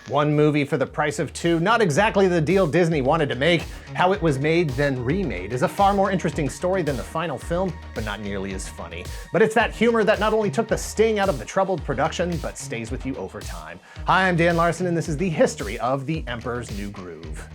One movie for the price of two, not exactly the deal Disney wanted to make. How it was made, then remade, is a far more interesting story than the final film, but not nearly as funny. But it's that humor that not only took the sting out of the troubled production, but stays with you over time. Hi, I'm Dan Larson, and this is the history of The Emperor's New Groove.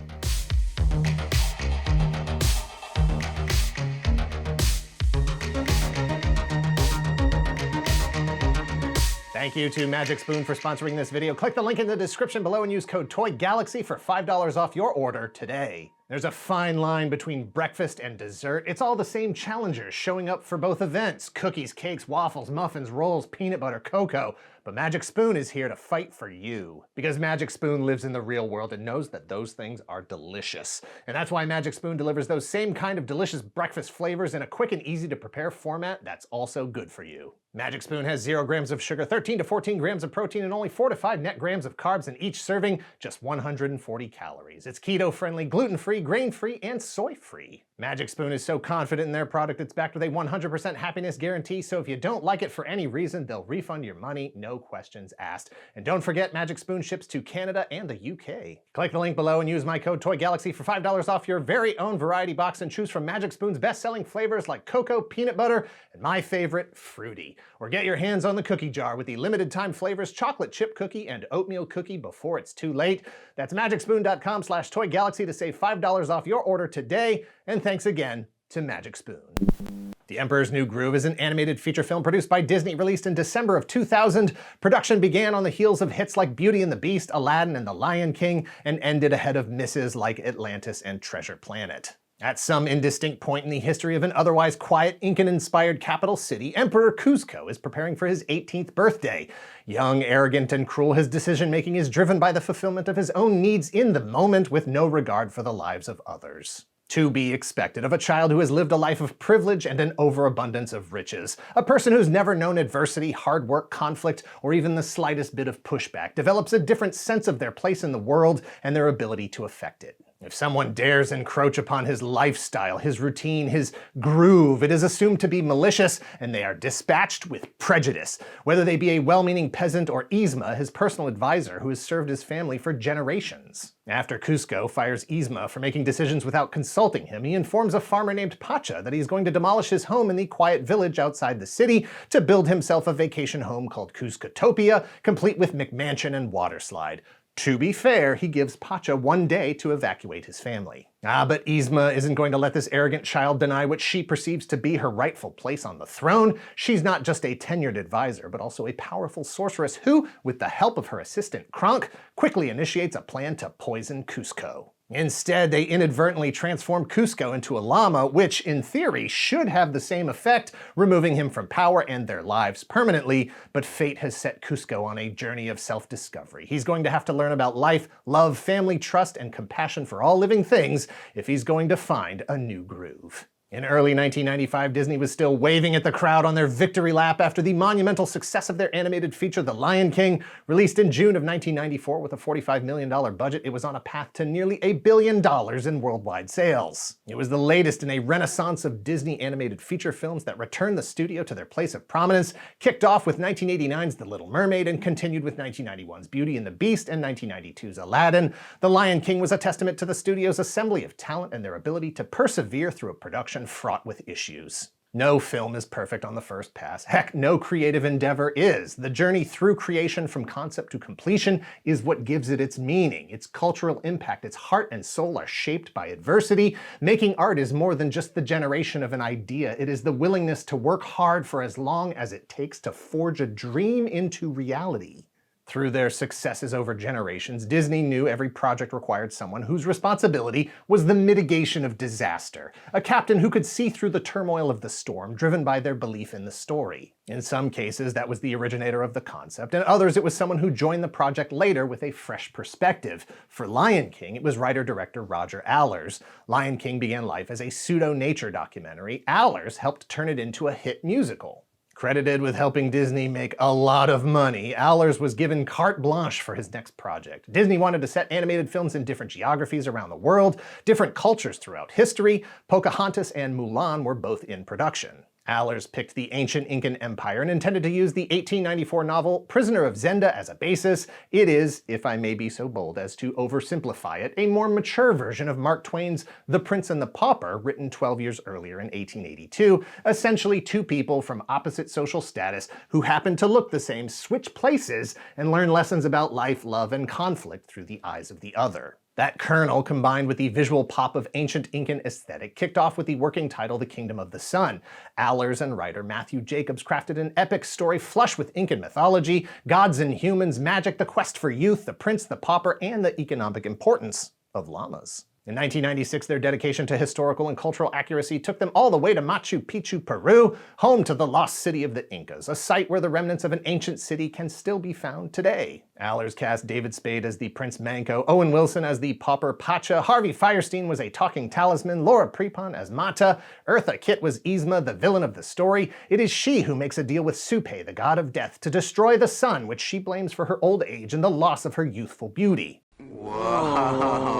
Thank you to Magic Spoon for sponsoring this video. Click the link in the description below and use code TOYGALAXY for $5 off your order today. There's a fine line between breakfast and dessert. It's all the same challengers showing up for both events. Cookies, cakes, waffles, muffins, rolls, peanut butter, cocoa. But Magic Spoon is here to fight for you. Because Magic Spoon lives in the real world and knows that those things are delicious. And that's why Magic Spoon delivers those same kind of delicious breakfast flavors in a quick and easy to prepare format that's also good for you. Magic Spoon has 0 grams of sugar, 13 to 14 grams of protein, and only 4 to 5 net grams of carbs in each serving, just 140 calories. It's keto-friendly, gluten-free, grain-free, and soy-free. Magic Spoon is so confident in their product it's backed with a 100% happiness guarantee, so if you don't like it for any reason, they'll refund your money, no questions asked. And don't forget, Magic Spoon ships to Canada and the UK. Click the link below and use my code TOYGALAXY for $5 off your very own variety box and choose from Magic Spoon's best-selling flavors like cocoa, peanut butter, and my favorite, fruity. Or get your hands on the cookie jar with the limited time flavors chocolate chip cookie and oatmeal cookie before it's too late. That's magicspoon.com/ToyGalaxy to save $5 off your order today. And thanks again to Magic Spoon. The Emperor's New Groove is an animated feature film produced by Disney, released in December of 2000. Production began on the heels of hits like Beauty and the Beast, Aladdin, and The Lion King, and ended ahead of misses like Atlantis and Treasure Planet. At some indistinct point in the history of an otherwise quiet Incan-inspired capital city, Emperor Kuzco is preparing for his 18th birthday. Young, arrogant, and cruel, his decision-making is driven by the fulfillment of his own needs in the moment with no regard for the lives of others. To be expected of a child who has lived a life of privilege and an overabundance of riches. A person who's never known adversity, hard work, conflict, or even the slightest bit of pushback develops a different sense of their place in the world and their ability to affect it. If someone dares encroach upon his lifestyle, his routine, his groove, it is assumed to be malicious, and they are dispatched with prejudice. Whether they be a well-meaning peasant or Yzma, his personal advisor who has served his family for generations. After Kuzco fires Yzma for making decisions without consulting him, he informs a farmer named Pacha that he's going to demolish his home in the quiet village outside the city to build himself a vacation home called Kuzcotopia, complete with McMansion and waterslide. To be fair, he gives Pacha 1 day to evacuate his family. But Yzma isn't going to let this arrogant child deny what she perceives to be her rightful place on the throne. She's not just a tenured advisor, but also a powerful sorceress who, with the help of her assistant Kronk, quickly initiates a plan to poison Kuzco. Instead, they inadvertently transform Kuzco into a llama, which, in theory, should have the same effect, removing him from power and their lives permanently, but fate has set Kuzco on a journey of self-discovery. He's going to have to learn about life, love, family, trust, and compassion for all living things if he's going to find a new groove. In early 1995, Disney was still waving at the crowd on their victory lap after the monumental success of their animated feature, The Lion King. Released in June of 1994 with a $45 million budget, it was on a path to nearly $1 billion in worldwide sales. It was the latest in a renaissance of Disney animated feature films that returned the studio to their place of prominence, kicked off with 1989's The Little Mermaid, and continued with 1991's Beauty and the Beast and 1992's Aladdin. The Lion King was a testament to the studio's assembly of talent and their ability to persevere through a production fraught with issues. No film is perfect on the first pass. Heck, no creative endeavor is. The journey through creation from concept to completion is what gives it its meaning. Its cultural impact, its heart and soul are shaped by adversity. Making art is more than just the generation of an idea. It is the willingness to work hard for as long as it takes to forge a dream into reality. Through their successes over generations, Disney knew every project required someone whose responsibility was the mitigation of disaster, a captain who could see through the turmoil of the storm, driven by their belief in the story. In some cases, that was the originator of the concept, and others it was someone who joined the project later with a fresh perspective. For Lion King, it was writer-director Roger Allers. Lion King began life as a pseudo-nature documentary. Allers helped turn it into a hit musical. Credited with helping Disney make a lot of money, Allers was given carte blanche for his next project. Disney wanted to set animated films in different geographies around the world, different cultures throughout history. Pocahontas and Mulan were both in production. Allers picked the ancient Incan Empire and intended to use the 1894 novel Prisoner of Zenda as a basis. It is, if I may be so bold as to oversimplify it, a more mature version of Mark Twain's The Prince and the Pauper, written 12 years earlier in 1882. Essentially, two people from opposite social status who happen to look the same switch places and learn lessons about life, love, and conflict through the eyes of the other. That kernel, combined with the visual pop of ancient Incan aesthetic, kicked off with the working title The Kingdom of the Sun. Allers and writer Matthew Jacobs crafted an epic story flush with Incan mythology, gods and humans, magic, the quest for youth, the prince, the pauper, and the economic importance of llamas. In 1996, their dedication to historical and cultural accuracy took them all the way to Machu Picchu, Peru, home to the lost city of the Incas, a site where the remnants of an ancient city can still be found today. Allers cast David Spade as the Prince Manco, Owen Wilson as the pauper Pacha, Harvey Fierstein was a talking talisman, Laura Prepon as Mata, Eartha Kitt was Yzma, the villain of the story. It is she who makes a deal with Supe, the god of death, to destroy the sun, which she blames for her old age and the loss of her youthful beauty. Whoa.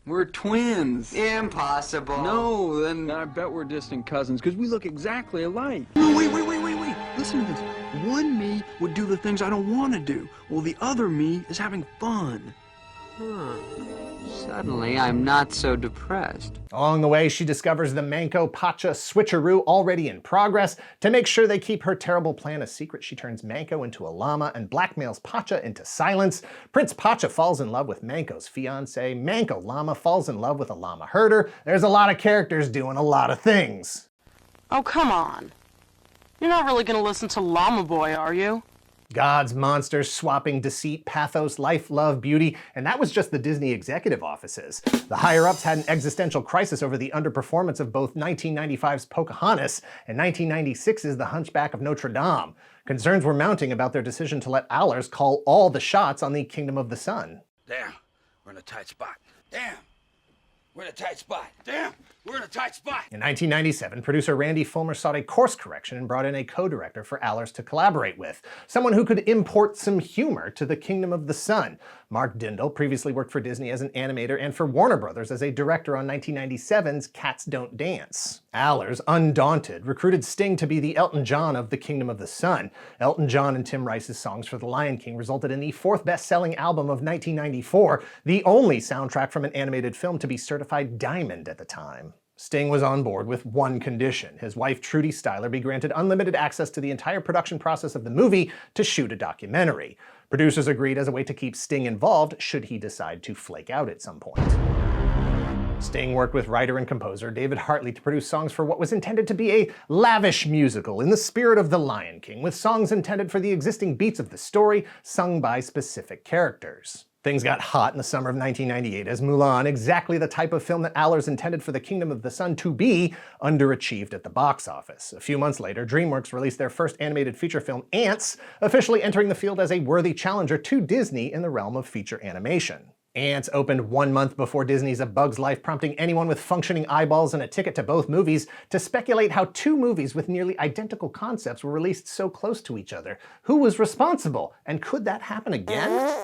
We're twins. Impossible. No, then I bet we're distant cousins, because we look exactly alike. No, wait. Listen to this. One me would do the things I don't want to do, while the other me is having fun. Suddenly, I'm not so depressed. Along the way, she discovers the Manco-Pacha switcheroo already in progress. To make sure they keep her terrible plan a secret, she turns Manco into a llama and blackmails Pacha into silence. Prince Pacha falls in love with Manco's fiancée. Manco Llama falls in love with a llama herder. There's a lot of characters doing a lot of things. Oh, come on. You're not really gonna listen to Llama Boy, are you? Gods, monsters, swapping, deceit, pathos, life, love, beauty, and that was just the Disney executive offices. The higher-ups had an existential crisis over the underperformance of both 1995's Pocahontas and 1996's The Hunchback of Notre Dame. Concerns were mounting about their decision to let Allers call all the shots on the Kingdom of the Sun. Damn, we're in a tight spot. Damn, we're in a tight spot. Damn, we're in a tight spot. In 1997, producer Randy Fulmer sought a course correction and brought in a co-director for Allers to collaborate with, someone who could import some humor to the Kingdom of the Sun. Mark Dindal previously worked for Disney as an animator and for Warner Brothers as a director on 1997's Cats Don't Dance. Allers, undaunted, recruited Sting to be the Elton John of the Kingdom of the Sun. Elton John and Tim Rice's songs for The Lion King resulted in the fourth best-selling album of 1994, the only soundtrack from an animated film to be certified diamond at the time. Sting was on board with one condition. His wife Trudie Styler be granted unlimited access to the entire production process of the movie to shoot a documentary. Producers agreed as a way to keep Sting involved should he decide to flake out at some point. Sting worked with writer and composer David Hartley to produce songs for what was intended to be a lavish musical in the spirit of The Lion King, with songs intended for the existing beats of the story, sung by specific characters. Things got hot in the summer of 1998 as Mulan, exactly the type of film that Allers intended for the Kingdom of the Sun to be, underachieved at the box office. A few months later, DreamWorks released their first animated feature film, Ants, officially entering the field as a worthy challenger to Disney in the realm of feature animation. Ants opened 1 month before Disney's A Bug's Life, prompting anyone with functioning eyeballs and a ticket to both movies to speculate how two movies with nearly identical concepts were released so close to each other. Who was responsible? And could that happen again?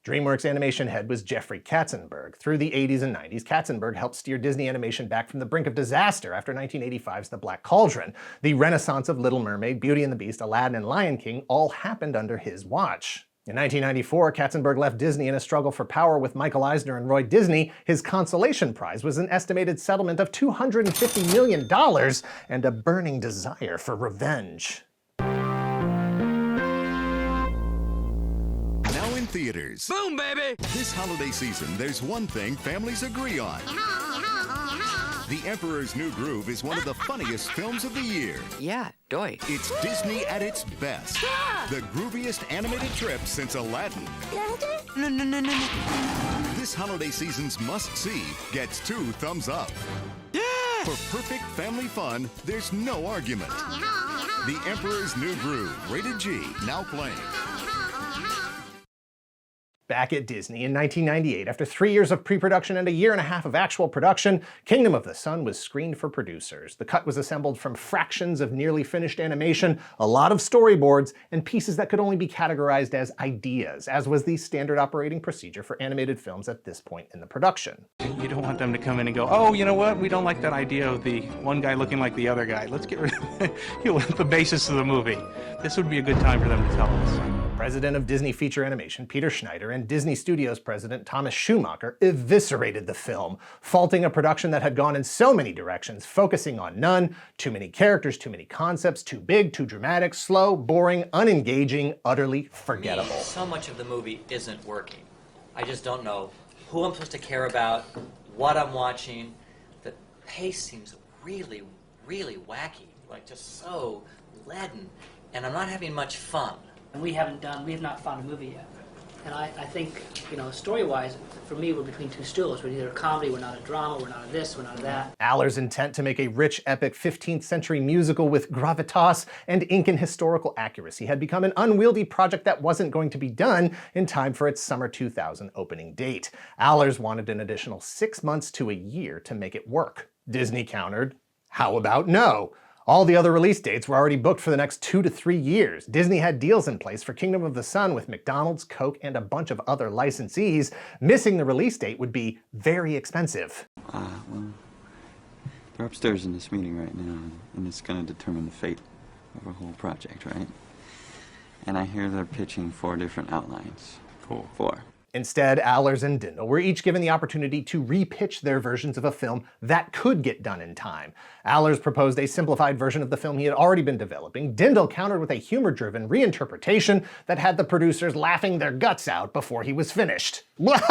DreamWorks animation head was Jeffrey Katzenberg. Through the 80s and 90s, Katzenberg helped steer Disney animation back from the brink of disaster after 1985's The Black Cauldron. The renaissance of Little Mermaid, Beauty and the Beast, Aladdin, and Lion King all happened under his watch. In 1994, Katzenberg left Disney in a struggle for power with Michael Eisner and Roy Disney. His consolation prize was an estimated settlement of $250 million and a burning desire for revenge. Theaters. Boom, baby! This holiday season, there's one thing families agree on. The Emperor's New Groove is one of the funniest films of the year. Yeah, doy. It's Disney at its best. The grooviest animated trip since Aladdin. No. This holiday season's must-see gets 2 thumbs up. Yeah! For perfect family fun, there's no argument. The Emperor's New Groove, rated G, now playing. Back at Disney in 1998, after 3 years of pre-production and a year and a half of actual production, Kingdom of the Sun was screened for producers. The cut was assembled from fractions of nearly finished animation, a lot of storyboards, and pieces that could only be categorized as ideas, as was the standard operating procedure for animated films at this point in the production. You don't want them to come in and go, oh, you know what, we don't like that idea of the one guy looking like the other guy. Let's get rid of the basis of the movie. This would be a good time for them to tell us. President of Disney Feature Animation, Peter Schneider, and Disney Studios president Thomas Schumacher eviscerated the film, faulting a production that had gone in so many directions, focusing on none, too many characters, too many concepts, too big, too dramatic, slow, boring, unengaging, utterly forgettable. So much of the movie isn't working. I just don't know who I'm supposed to care about, what I'm watching. The pace seems really, really wacky, like just so leaden, and I'm not having much fun. And we have not found a movie yet. And I think, story-wise, for me, we're between two stools. We're neither a comedy, we're not a drama, we're not a this, we're not a that. Aller's intent to make a rich, epic 15th century musical with gravitas and ink and historical accuracy had become an unwieldy project that wasn't going to be done in time for its summer 2000 opening date. Aller's wanted an additional 6 months to a year to make it work. Disney countered, how about no? All the other release dates were already booked for the next 2 to 3 years. Disney had deals in place for Kingdom of the Sun with McDonald's, Coke, and a bunch of other licensees. Missing the release date would be very expensive. Well, they're upstairs in this meeting right now, and it's going to determine the fate of our whole project, right? And I hear they're pitching 4 different outlines. Cool. 4. Instead, Allers and Dindal were each given the opportunity to repitch their versions of a film that could get done in time. Allers proposed a simplified version of the film he had already been developing. Dindal countered with a humor-driven reinterpretation that had the producers laughing their guts out before he was finished. That's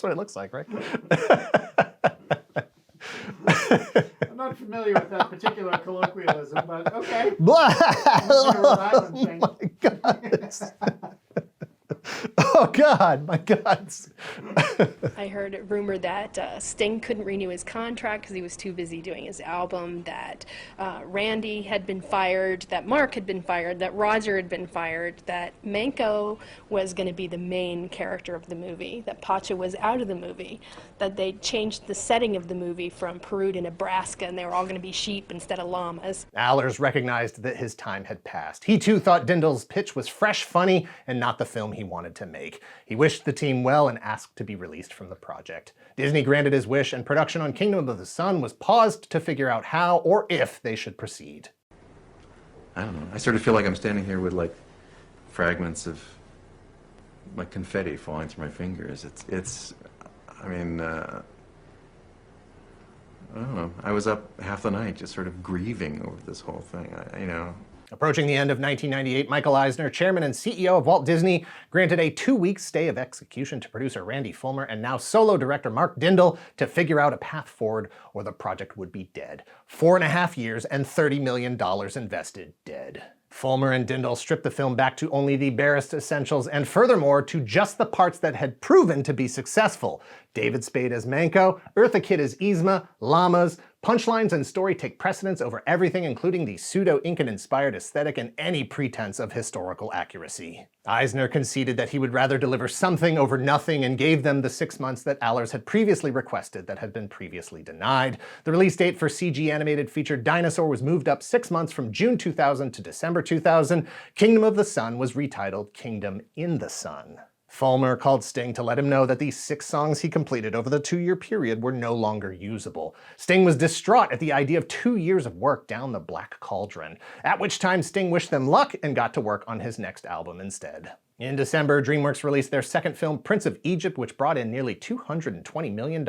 what it looks like, right? I'm not familiar with that particular colloquialism, but okay. Oh my God. Oh God, my God. I heard it rumored that Sting couldn't renew his contract because he was too busy doing his album, that Randy had been fired, that Mark had been fired, that Roger had been fired, that Manco was going to be the main character of the movie, that Pacha was out of the movie, that they changed the setting of the movie from Peru to Nebraska and they were all going to be sheep instead of llamas. Allers recognized that his time had passed. He too thought Dindal's pitch was fresh, funny, and not the film he wanted to make. He wished the team well and asked to be released from the project. Disney granted his wish, and production on Kingdom of the Sun was paused to figure out how or if they should proceed. I don't know. I sort of feel like I'm standing here with like fragments of like confetti falling through my fingers. I mean, I don't know. I was up half the night just sort of grieving over this whole thing, Approaching the end of 1998, Michael Eisner, chairman and CEO of Walt Disney, granted a 2-week stay of execution to producer Randy Fulmer and now solo director Mark Dindal to figure out a path forward or the project would be dead. 4.5 years and $30 million invested, dead. Fulmer and Dindal stripped the film back to only the barest essentials and furthermore to just the parts that had proven to be successful. David Spade as Manco, Eartha Kitt as Yzma, llamas, punchlines and story take precedence over everything including the pseudo-Incan-inspired aesthetic and any pretense of historical accuracy. Eisner conceded that he would rather deliver something over nothing and gave them the 6 months that Allers had previously requested that had been previously denied. The release date for CG animated feature Dinosaur was moved up 6 months from June 2000 to December 2000. Kingdom of the Sun was retitled Kingdom in the Sun. Fulmer called Sting to let him know that the 6 songs he completed over the 2-year period were no longer usable. Sting was distraught at the idea of 2 years of work down the black cauldron, at which time Sting wished them luck and got to work on his next album instead. In December, DreamWorks released their second film, Prince of Egypt, which brought in nearly $220 million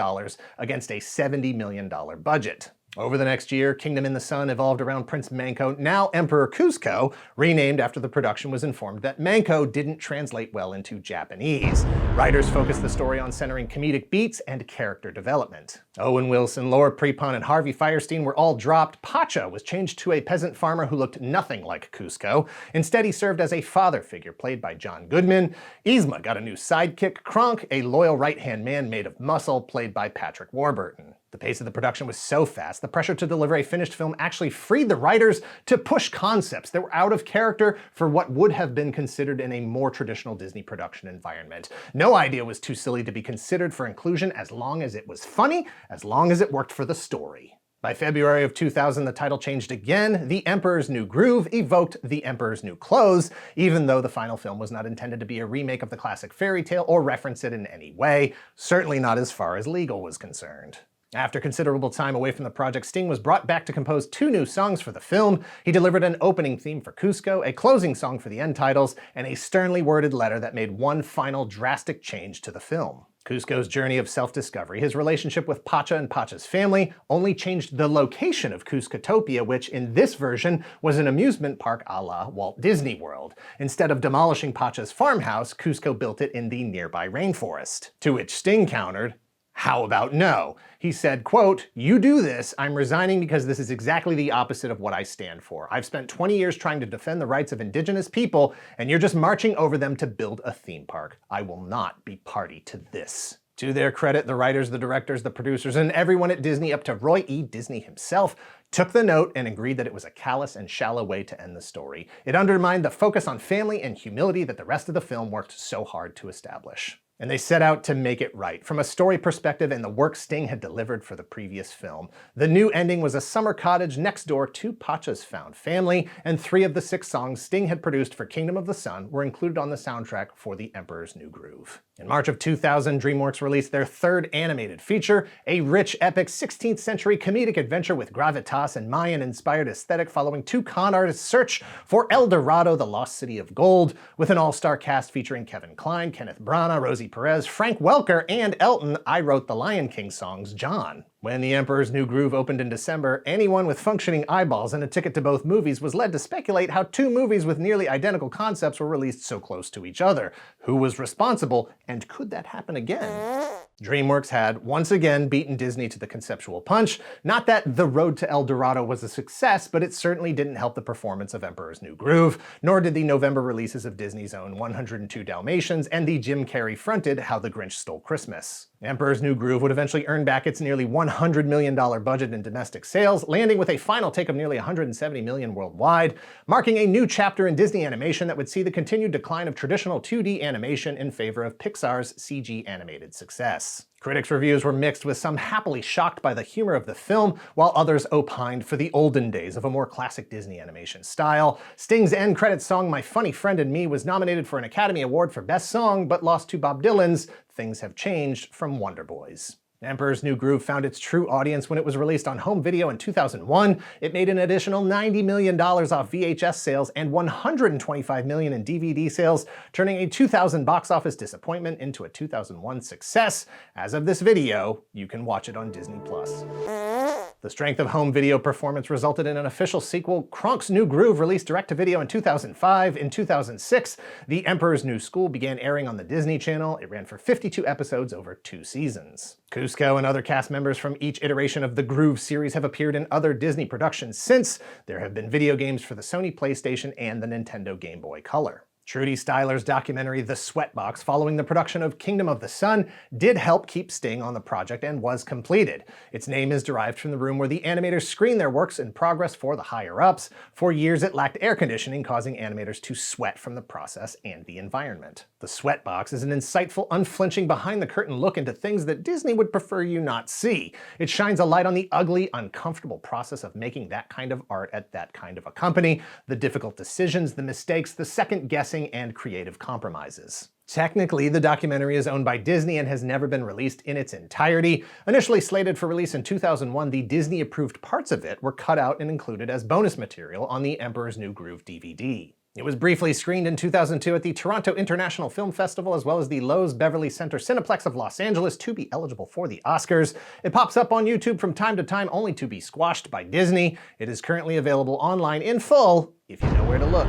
against a $70 million budget. Over the next year, Kingdom in the Sun evolved around Prince Manco, now Emperor Cusco, renamed after the production was informed that Manco didn't translate well into Japanese. Writers focused the story on centering comedic beats and character development. Owen Wilson, Laura Prepon, and Harvey Fierstein were all dropped. Pacha was changed to a peasant farmer who looked nothing like Cusco. Instead, he served as a father figure played by John Goodman. Yzma got a new sidekick, Kronk, a loyal right-hand man made of muscle, played by Patrick Warburton. The pace of the production was so fast, the pressure to deliver a finished film actually freed the writers to push concepts that were out of character for what would have been considered in a more traditional Disney production environment. No idea was too silly to be considered for inclusion as long as it was funny, as long as it worked for the story. By February of 2000, the title changed again. The Emperor's New Groove evoked The Emperor's New Clothes, even though the final film was not intended to be a remake of the classic fairy tale or reference it in any way, certainly not as far as legal was concerned. After considerable time away from the project, Sting was brought back to compose 2 new songs for the film. He delivered an opening theme for Cusco, a closing song for the end titles, and a sternly worded letter that made one final drastic change to the film. Cusco's journey of self-discovery, his relationship with Pacha and Pacha's family, only changed the location of Cuscotopia, which in this version was an amusement park a la Walt Disney World. Instead of demolishing Pacha's farmhouse, Cusco built it in the nearby rainforest. To which Sting countered, "How about no?" He said, quote, "You do this, I'm resigning because this is exactly the opposite of what I stand for. I've spent 20 years trying to defend the rights of indigenous people, and you're just marching over them to build a theme park. I will not be party to this." To their credit, the writers, the directors, the producers, and everyone at Disney, up to Roy E. Disney himself, took the note and agreed that it was a callous and shallow way to end the story. It undermined the focus on family and humility that the rest of the film worked so hard to establish. And they set out to make it right, from a story perspective and the work Sting had delivered for the previous film. The new ending was a summer cottage next door to Pacha's found family, and 3 of the 6 songs Sting had produced for Kingdom of the Sun were included on the soundtrack for The Emperor's New Groove. In March of 2000, DreamWorks released their 3rd animated feature, a rich, epic 16th century comedic adventure with gravitas and Mayan-inspired aesthetic following 2 con artists' search for El Dorado, the lost city of gold, with an all-star cast featuring Kevin Kline, Kenneth Branagh, Rosie Perez, Frank Welker, and Elton, I Wrote the Lion King songs, John. When The Emperor's New Groove opened in December, anyone with functioning eyeballs and a ticket to both movies was led to speculate how 2 movies with nearly identical concepts were released so close to each other. Who was responsible, and could that happen again? DreamWorks had once again beaten Disney to the conceptual punch. Not that The Road to El Dorado was a success, but it certainly didn't help the performance of Emperor's New Groove, nor did the November releases of Disney's own 102 Dalmatians and the Jim Carrey-fronted How the Grinch Stole Christmas. Emperor's New Groove would eventually earn back its nearly $100 million budget in domestic sales, landing with a final take of nearly $170 million worldwide, marking a new chapter in Disney animation that would see the continued decline of traditional 2D animation in favor of Pixar's CG animated success. Critics' reviews were mixed, with some happily shocked by the humor of the film, while others opined for the olden days of a more classic Disney animation style. Sting's end credits song My Funny Friend and Me was nominated for an Academy Award for Best Song, but lost to Bob Dylan's Things Have Changed from Wonder Boys. Emperor's New Groove found its true audience when it was released on home video in 2001. It made an additional $90 million off VHS sales and $125 million in DVD sales, turning a 2000 box office disappointment into a 2001 success. As of this video, you can watch it on Disney+. The strength of home video performance resulted in an official sequel, Kronk's New Groove, released direct-to-video in 2005. In 2006, The Emperor's New School began airing on the Disney Channel. It ran for 52 episodes over 2 seasons. Cusco and other cast members from each iteration of the Groove series have appeared in other Disney productions since. There have been video games for the Sony PlayStation and the Nintendo Game Boy Color. Trudie Styler's documentary The Sweatbox, following the production of Kingdom of the Sun, did help keep Sting on the project and was completed. Its name is derived from the room where the animators screen their works in progress for the higher-ups. For years it lacked air conditioning, causing animators to sweat from the process and the environment. The Sweatbox is an insightful, unflinching, behind-the-curtain look into things that Disney would prefer you not see. It shines a light on the ugly, uncomfortable process of making that kind of art at that kind of a company, the difficult decisions, the mistakes, the second-guessing, and creative compromises. Technically, the documentary is owned by Disney and has never been released in its entirety. Initially slated for release in 2001, the Disney-approved parts of it were cut out and included as bonus material on the Emperor's New Groove DVD. It was briefly screened in 2002 at the Toronto International Film Festival, as well as the Loews Beverly Center Cineplex of Los Angeles, to be eligible for the Oscars. It pops up on YouTube from time to time, only to be squashed by Disney. It is currently available online in full, if you know where to look.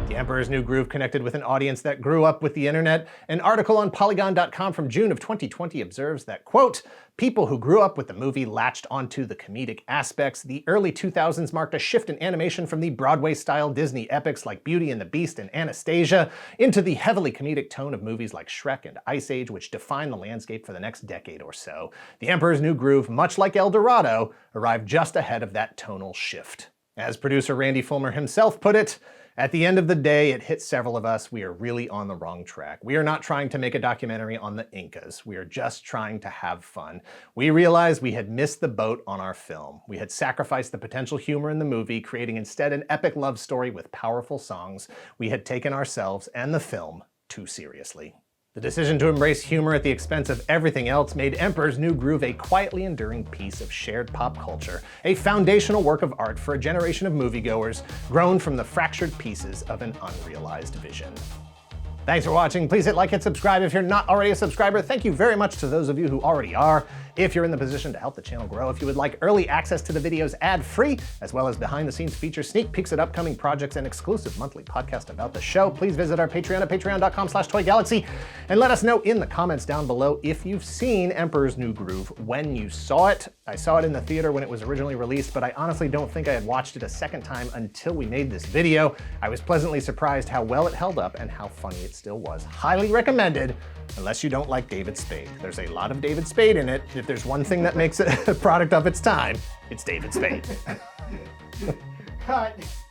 The Emperor's New Groove connected with an audience that grew up with the internet. An article on Polygon.com from June of 2020 observes that, quote, people who grew up with the movie latched onto the comedic aspects. The early 2000s marked a shift in animation from the Broadway-style Disney epics like Beauty and the Beast and Anastasia into the heavily comedic tone of movies like Shrek and Ice Age, which defined the landscape for the next decade or so. The Emperor's New Groove, much like El Dorado, arrived just ahead of that tonal shift. As producer Randy Fulmer himself put it, at the end of the day, it hit several of us. We are really on the wrong track. We are not trying to make a documentary on the Incas. We are just trying to have fun. We realized we had missed the boat on our film. We had sacrificed the potential humor in the movie, creating instead an epic love story with powerful songs. We had taken ourselves and the film too seriously. The decision to embrace humor at the expense of everything else made Emperor's New Groove a quietly enduring piece of shared pop culture, a foundational work of art for a generation of moviegoers, grown from the fractured pieces of an unrealized vision. Thanks for watching. Please hit like and subscribe if you're not already a subscriber. Thank you very much to those of you who already are. If you're in the position to help the channel grow, if you would like early access to the videos ad-free, as well as behind-the-scenes features, sneak peeks at upcoming projects, and exclusive monthly podcast about the show, please visit our Patreon at patreon.com/toygalaxy and let us know in the comments down below if you've seen Emperor's New Groove when you saw it. I saw it in the theater when it was originally released, but I honestly don't think I had watched it a second time until we made this video. I was pleasantly surprised how well it held up and how funny it still was. Highly recommended, unless you don't like David Spade. There's a lot of David Spade in it. If there's one thing that makes it a product of its time, it's David Spade. Cut.